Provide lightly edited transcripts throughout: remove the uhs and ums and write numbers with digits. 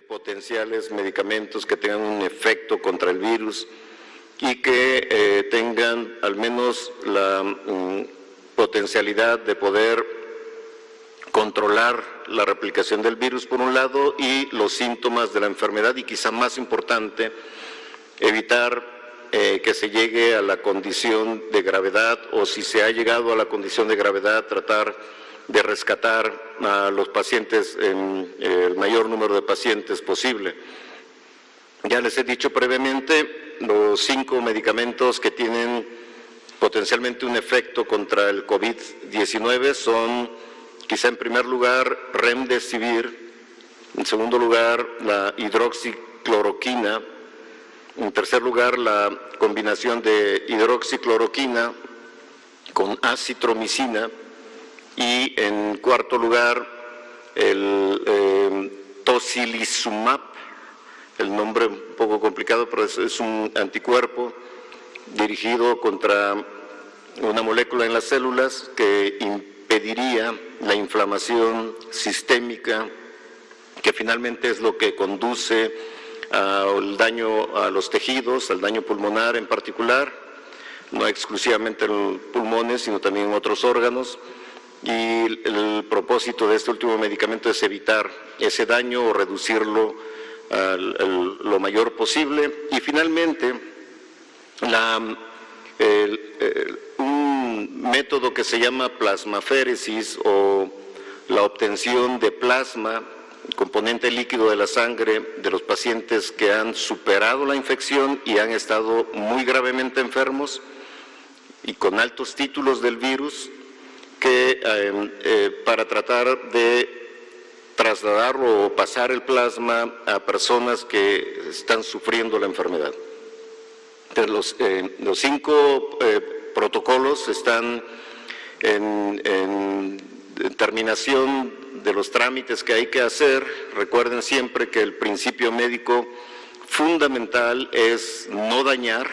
potenciales medicamentos que tengan un efecto contra el virus y que tengan al menos la potencialidad de poder controlar la replicación del virus por un lado y los síntomas de la enfermedad, y quizá más importante, evitar que se llegue a la condición de gravedad, o si se ha llegado a la condición de gravedad, tratar de rescatar a los pacientes, el mayor número de pacientes posible. Ya les he dicho previamente los 5 medicamentos que tienen potencialmente un efecto contra el COVID-19 son, quizá en primer lugar, Remdesivir, en segundo lugar, la hidroxicloroquina, en tercer lugar, la combinación de hidroxicloroquina con acitromicina, y en cuarto lugar, el tocilizumab, el nombre un poco complicado, pero es un anticuerpo dirigido contra una molécula en las células que impediría la inflamación sistémica, que finalmente es lo que conduce al daño a los tejidos, al daño pulmonar en particular, no exclusivamente en los pulmones, sino también en otros órganos. Y el propósito de este último medicamento es evitar ese daño o reducirlo lo mayor posible. Y finalmente, un método que se llama plasmaféresis, o la obtención de plasma, componente líquido de la sangre de los pacientes que han superado la infección y han estado muy gravemente enfermos y con altos títulos del virus, que para tratar de trasladar o pasar el plasma a personas que están sufriendo la enfermedad. Los 5 protocolos están en terminación de los trámites que hay que hacer. Recuerden siempre que el principio médico fundamental es no dañar,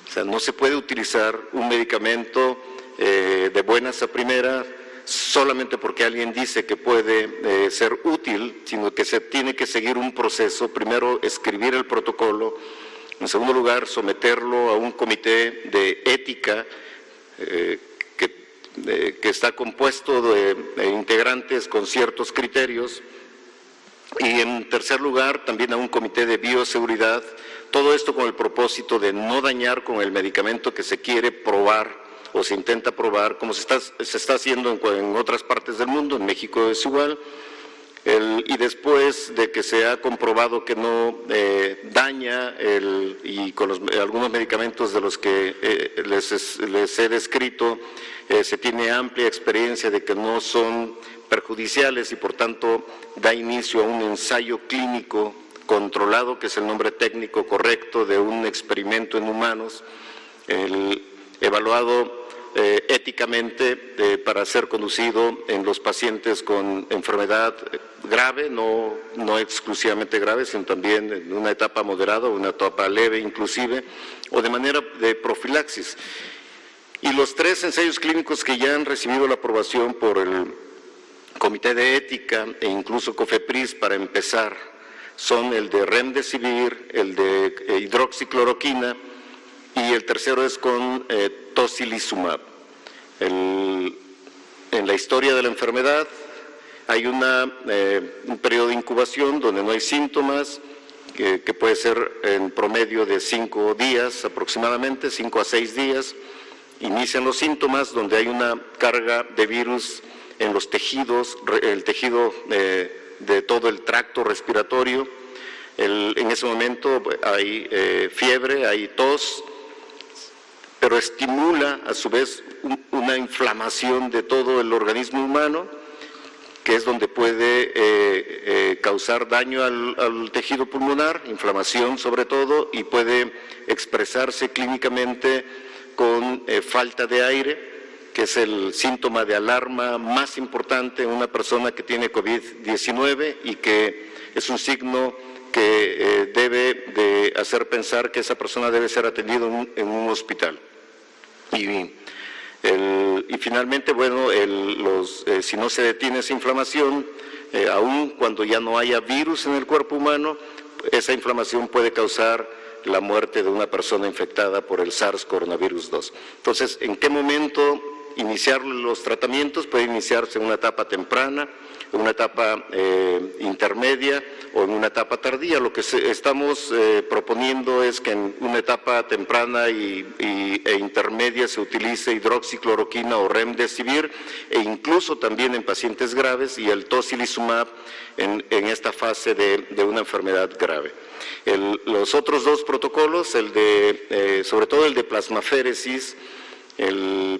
o sea, no se puede utilizar un medicamento de buenas a primeras solamente porque alguien dice que puede ser útil, sino que se tiene que seguir un proceso. Primero, escribir el protocolo. En segundo lugar, someterlo a un comité de ética que está compuesto de integrantes con ciertos criterios. Y en tercer lugar, también a un comité de bioseguridad. Todo esto con el propósito de no dañar con el medicamento que se quiere probar o se intenta probar, como se está haciendo en otras partes del mundo. En México es igual. Y después de que se ha comprobado que no daña, y con algunos medicamentos de los que les he descrito, se tiene amplia experiencia de que no son perjudiciales y por tanto da inicio a un ensayo clínico controlado, que es el nombre técnico correcto de un experimento en humanos, evaluado éticamente para ser conducido en los pacientes con enfermedad grave, no exclusivamente grave, sino también en una etapa moderada o una etapa leve inclusive, o de manera de profilaxis. Y los 3 ensayos clínicos que ya han recibido la aprobación por el Comité de Ética e incluso COFEPRIS para empezar son el de Remdesivir, el de hidroxicloroquina, y el tercero es con tocilizumab. En la historia de la enfermedad hay un periodo de incubación donde no hay síntomas, que puede ser en promedio de 5 días aproximadamente, 5 a 6 días. Inician los síntomas donde hay una carga de virus en los tejidos, el tejido de todo el tracto respiratorio. En ese momento hay fiebre, hay tos, pero estimula a su vez una inflamación de todo el organismo humano, que es donde puede causar daño al tejido pulmonar, inflamación sobre todo, y puede expresarse clínicamente con falta de aire, que es el síntoma de alarma más importante en una persona que tiene COVID-19 y que es un signo que debe de hacer pensar que esa persona debe ser atendida en un hospital. Y finalmente, bueno, si no se detiene esa inflamación, aun cuando ya no haya virus en el cuerpo humano, esa inflamación puede causar la muerte de una persona infectada por el SARS coronavirus 2. Entonces, ¿en qué momento iniciar los tratamientos? Puede iniciarse en una etapa temprana, en una etapa intermedia o en una etapa tardía. Lo que estamos proponiendo es que en una etapa temprana e intermedia se utilice hidroxicloroquina o remdesivir, e incluso también en pacientes graves, y el tocilizumab en esta fase de una enfermedad grave. Los otros dos protocolos, sobre todo el de plasmaféresis,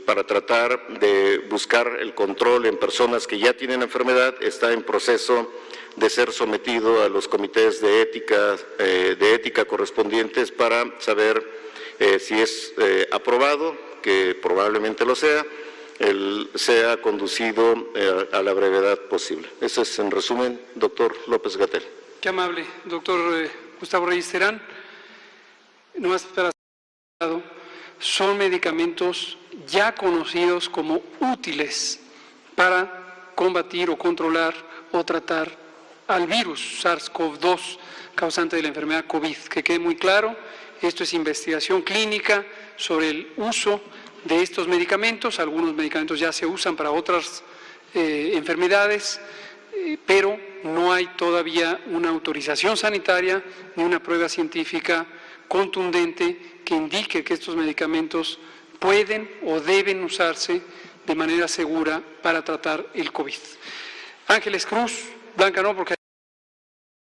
para tratar de buscar el control en personas que ya tienen enfermedad, está en proceso de ser sometido a los comités de ética correspondientes para saber si es aprobado, que probablemente lo sea, sea conducido a la brevedad posible. Eso es en resumen, doctor López-Gatell. Qué amable, doctor Gustavo Reyes Terán. No más para son medicamentos ya conocidos como útiles para combatir o controlar o tratar al virus SARS-CoV-2 causante de la enfermedad COVID. Que quede muy claro, esto es investigación clínica sobre el uso de estos medicamentos. Algunos medicamentos ya se usan para otras enfermedades, pero no hay todavía una autorización sanitaria ni una prueba científica contundente que indique que estos medicamentos pueden o deben usarse de manera segura para tratar el COVID. Ángeles Cruz, Blanca no, porque